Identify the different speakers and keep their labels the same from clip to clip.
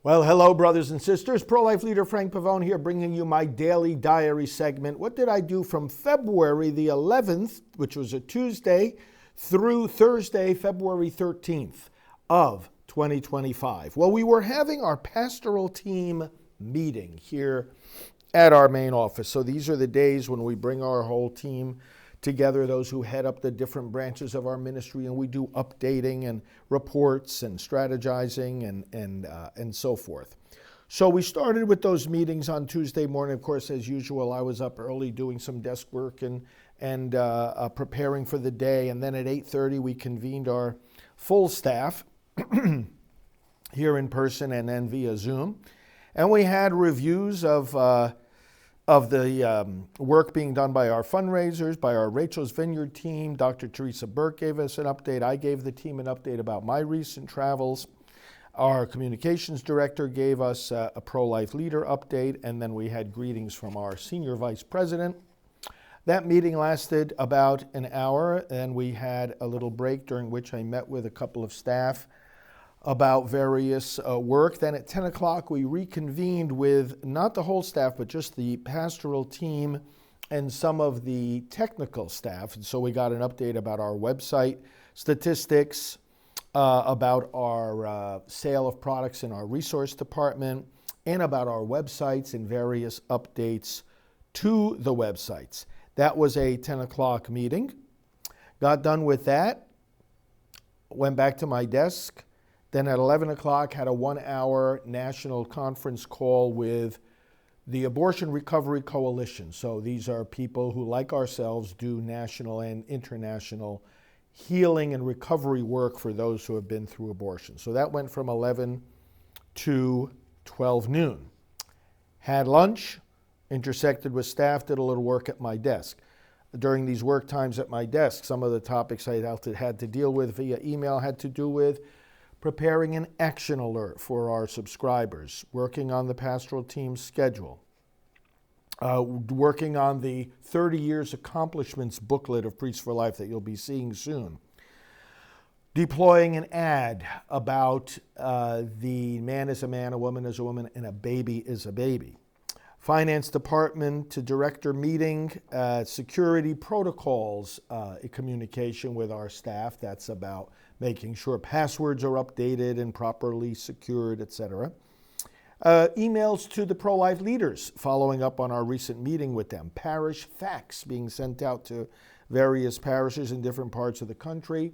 Speaker 1: Well, hello, brothers and sisters. Pro-life leader Frank Pavone here, bringing you my daily diary segment. What did I do from February the 11th, which was a Tuesday, through Thursday, February 13th of 2025? Well, we were having our pastoral team meeting here at our main office. So these are the days when we bring our whole team together, those who head up the different branches of our ministry, and we do updating and reports and strategizing and so forth. So we started with those meetings on Tuesday morning. Of course, as usual, I was up early doing some desk work and preparing for the day. And then at 8:30, we convened our full staff here in person and then via Zoom. And we had reviews of the work being done by our fundraisers, by our Rachel's Vineyard team. Dr. Teresa Burke gave us an update. I gave the team an update about my recent travels. Our communications director gave us a pro-life leader update, and then we had greetings from our senior vice president. That meeting lasted about an hour, and we had a little break during which I met with a couple of staff about various work. Then at 10 o'clock, we reconvened with not the whole staff, but just the pastoral team and some of the technical staff. And so we got an update about our website statistics, about our sale of products in our resource department, and about our websites and various updates to the websites. That was a 10 o'clock meeting. Got done with that, went back to my desk. Then at 11 o'clock, had a 1-hour national conference call with the Abortion Recovery Coalition. So these are people who, like ourselves, do national and international healing and recovery work for those who have been through abortion. So that went from 11 to 12 noon. Had lunch, intersected with staff, did a little work at my desk. During these work times at my desk, some of the topics I had to deal with via email had to do with preparing an action alert for our subscribers, working on the pastoral team's schedule, working on the 30 Years Accomplishments booklet of Priests for Life that you'll be seeing soon, deploying an ad about the man is a man, a woman is a woman, and a baby is a baby. Finance department to director meeting, security protocols, communication with our staff. That's about making sure passwords are updated and properly secured, etc. Emails to the pro-life leaders, following up on our recent meeting with them. Parish facts being sent out to various parishes in different parts of the country.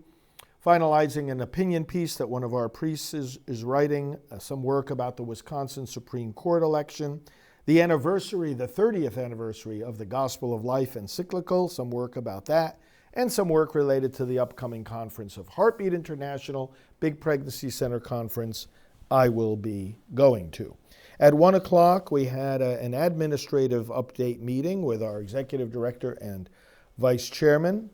Speaker 1: Finalizing an opinion piece that one of our priests is writing, some work about the Wisconsin Supreme Court election. The anniversary, the 30th anniversary of the Gospel of Life encyclical, some work about that, and some work related to the upcoming conference of Heartbeat International, Big Pregnancy Center Conference I will be going to. At 1 o'clock, we had an administrative update meeting with our executive director and vice chairman.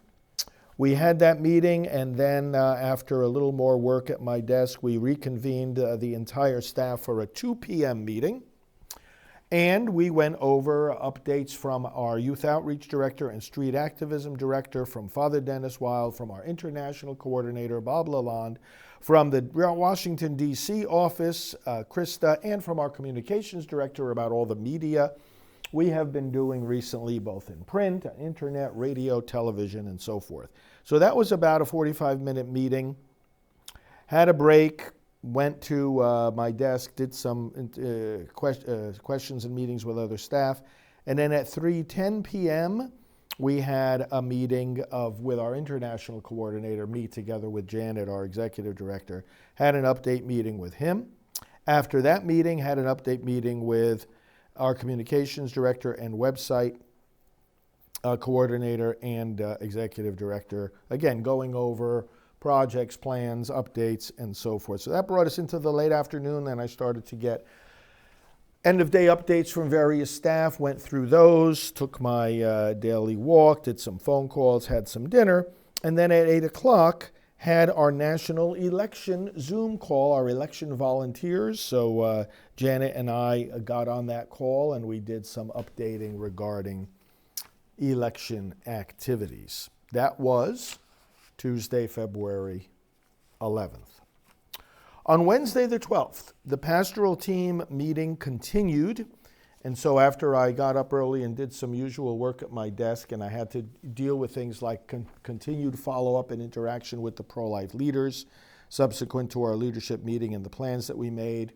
Speaker 1: We had that meeting, and then after a little more work at my desk, we reconvened the entire staff for a 2 p.m. meeting. And we went over updates from our youth outreach director and street activism director, from Father Dennis Wild, from our international coordinator, Bob Lalonde, from the Washington, D.C. office, Krista, and from our communications director about all the media we have been doing recently, both in print, internet, radio, television, and so forth. So that was about a 45-minute meeting. Had a break. Went to my desk, did some questions and meetings with other staff. And then at 3:10 p.m., we had a meeting with our international coordinator, me together with Janet, our executive director, had an update meeting with him. After that meeting, had an update meeting with our communications director and website coordinator and executive director, again, going over projects, plans, updates, and so forth. So that brought us into the late afternoon, and I started to get end-of-day updates from various staff, went through those, took my daily walk, did some phone calls, had some dinner, and then at 8 o'clock had our national election Zoom call, our election volunteers. So Janet and I got on that call, and we did some updating regarding election activities. That was Tuesday, February 11th. On Wednesday the 12th, the pastoral team meeting continued. And so after I got up early and did some usual work at my desk, and I had to deal with things like continued follow-up and interaction with the pro-life leaders subsequent to our leadership meeting and the plans that we made.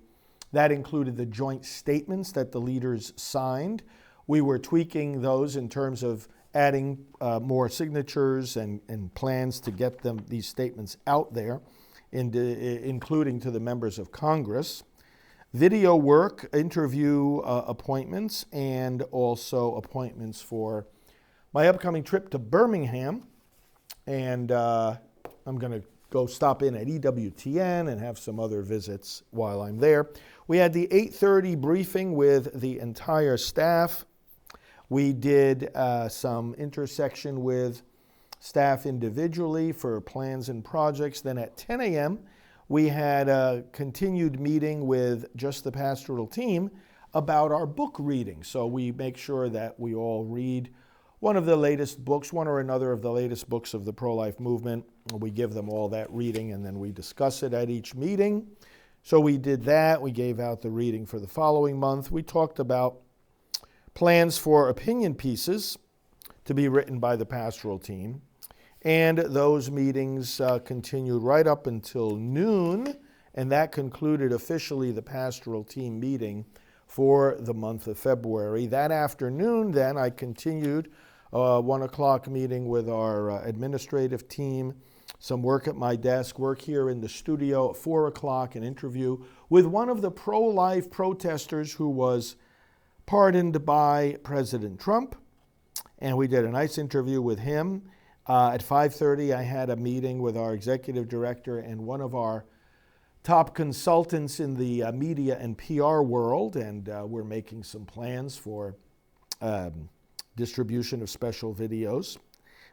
Speaker 1: That included the joint statements that the leaders signed. We were tweaking those in terms of adding more signatures and plans to get these statements out there, including to the members of Congress. Video work, interview appointments, and also appointments for my upcoming trip to Birmingham. And I'm going to go stop in at EWTN and have some other visits while I'm there. We had the 8:30 briefing with the entire staff. We did some intersection with staff individually for plans and projects. Then at 10 a.m., we had a continued meeting with just the pastoral team about our book reading. So we make sure that we all read one of the latest books, one or another of the latest books of the pro-life movement. We give them all that reading, and then we discuss it at each meeting. So we did that. We gave out the reading for the following month. We talked about plans for opinion pieces to be written by the pastoral team. And those meetings continued right up until noon, and that concluded officially the pastoral team meeting for the month of February. That afternoon, then, I continued a 1 o'clock meeting with our administrative team, some work at my desk, work here in the studio at 4 o'clock, an interview with one of the pro-life protesters who was pardoned by President Trump, and we did a nice interview with him. At 5:30, I had a meeting with our executive director and one of our top consultants in the media and PR world, and we're making some plans for distribution of special videos.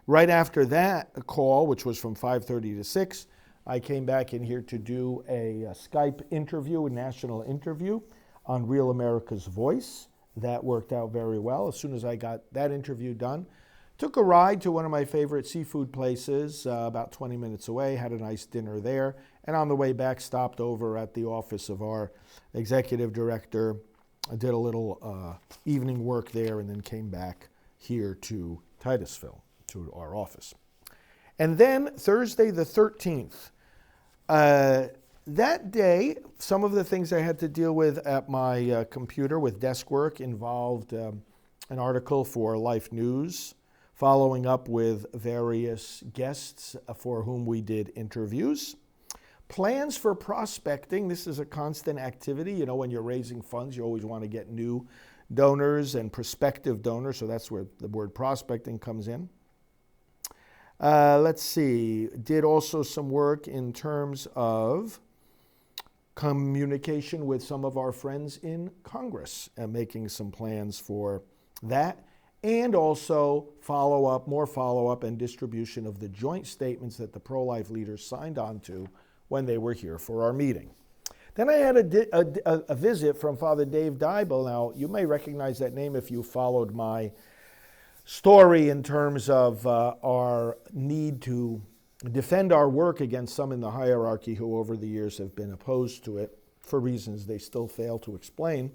Speaker 1: Right after that call, which was from 5:30 to 6, I came back in here to do a Skype interview, a national interview on Real America's Voice. That worked out very well. As soon as I got that interview done, took a ride to one of my favorite seafood places about 20 minutes away, had a nice dinner there, and on the way back stopped over at the office of our executive director. I did a little evening work there and then came back here to Titusville, to our office. And then Thursday the 13th, that day, some of the things I had to deal with at my computer with desk work involved an article for Life News, following up with various guests for whom we did interviews. Plans for prospecting. This is a constant activity. You know, when you're raising funds, you always want to get new donors and prospective donors, so that's where the word prospecting comes in. Let's see. Did also some work in terms of communication with some of our friends in Congress and making some plans for that. And also more follow-up and distribution of the joint statements that the pro-life leaders signed on to when they were here for our meeting. Then I had a visit from Father Dave Dybel. Now, you may recognize that name if you followed my story in terms of our need to defend our work against some in the hierarchy who over the years have been opposed to it for reasons they still fail to explain.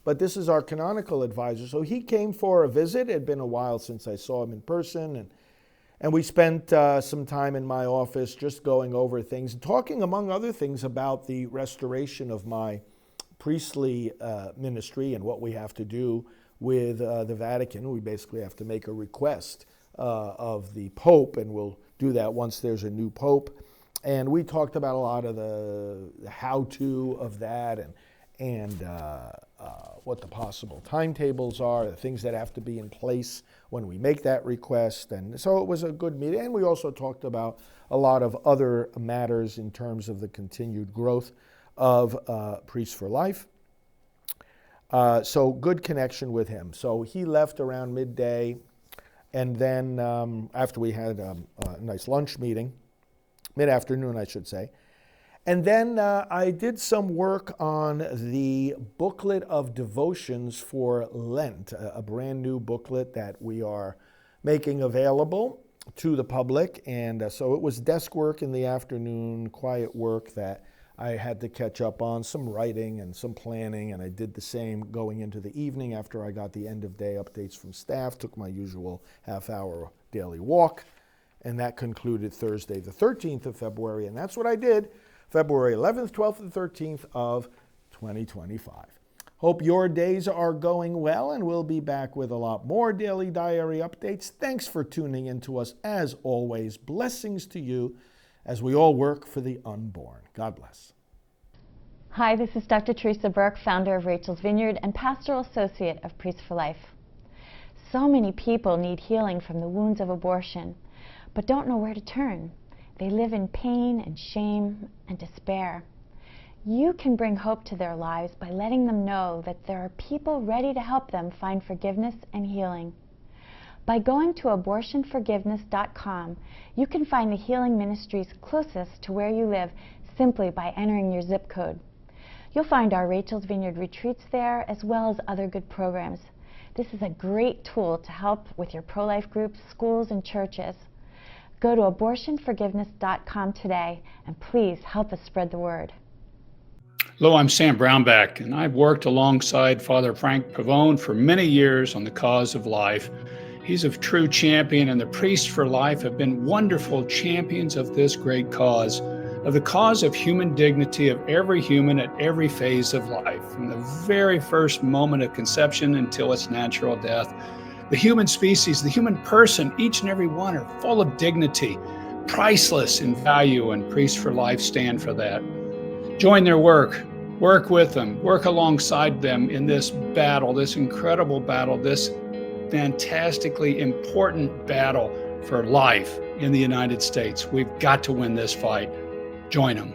Speaker 1: But this is our canonical advisor. So he came for a visit. It had been a while since I saw him in person. And we spent some time in my office just going over things, talking, among other things, about the restoration of my priestly ministry and what we have to do with the Vatican. We basically have to make a request of the Pope, and we'll do that once there's a new Pope. And we talked about a lot of the how-to of that and what the possible timetables are, the things that have to be in place when we make that request. And so it was a good meeting. And we also talked about a lot of other matters in terms of the continued growth of Priests for Life. So good connection with him. So he left around midday, and then after we had a nice lunch meeting, mid-afternoon I should say, and then I did some work on the booklet of devotions for Lent, a brand new booklet that we are making available to the public. And so it was desk work in the afternoon, quiet work that I had to catch up on some writing and some planning, and I did the same going into the evening after I got the end of day updates from staff, took my usual half-hour daily walk, and that concluded Thursday the 13th of February, and that's what I did February 11th, 12th, and 13th of 2025. Hope your days are going well, and we'll be back with a lot more Daily Diary updates. Thanks for tuning in to us as always. Blessings to you as we all work for the unborn. God bless.
Speaker 2: Hi, this is Dr. Teresa Burke, founder of Rachel's Vineyard and pastoral associate of Priests for Life. So many people need healing from the wounds of abortion, but don't know where to turn. They live in pain and shame and despair. You can bring hope to their lives by letting them know that there are people ready to help them find forgiveness and healing. By going to abortionforgiveness.com, you can find the healing ministries closest to where you live simply by entering your zip code. You'll find our Rachel's Vineyard retreats there, as well as other good programs. This is a great tool to help with your pro-life groups, schools, and churches. Go to abortionforgiveness.com today, and please help us spread the word.
Speaker 3: Hello, I'm Sam Brownback, and I've worked alongside Father Frank Pavone for many years on the cause of life. He's a true champion, and the Priests for Life have been wonderful champions of this great cause, of the cause of human dignity of every human at every phase of life, from the very first moment of conception until its natural death. The human species, the human person, each and every one are full of dignity, priceless in value, and Priests for Life stand for that. Join their work with them, work alongside them in this battle, this incredible battle, this fantastically important battle for life in the United States. We've got to win this fight. Join them.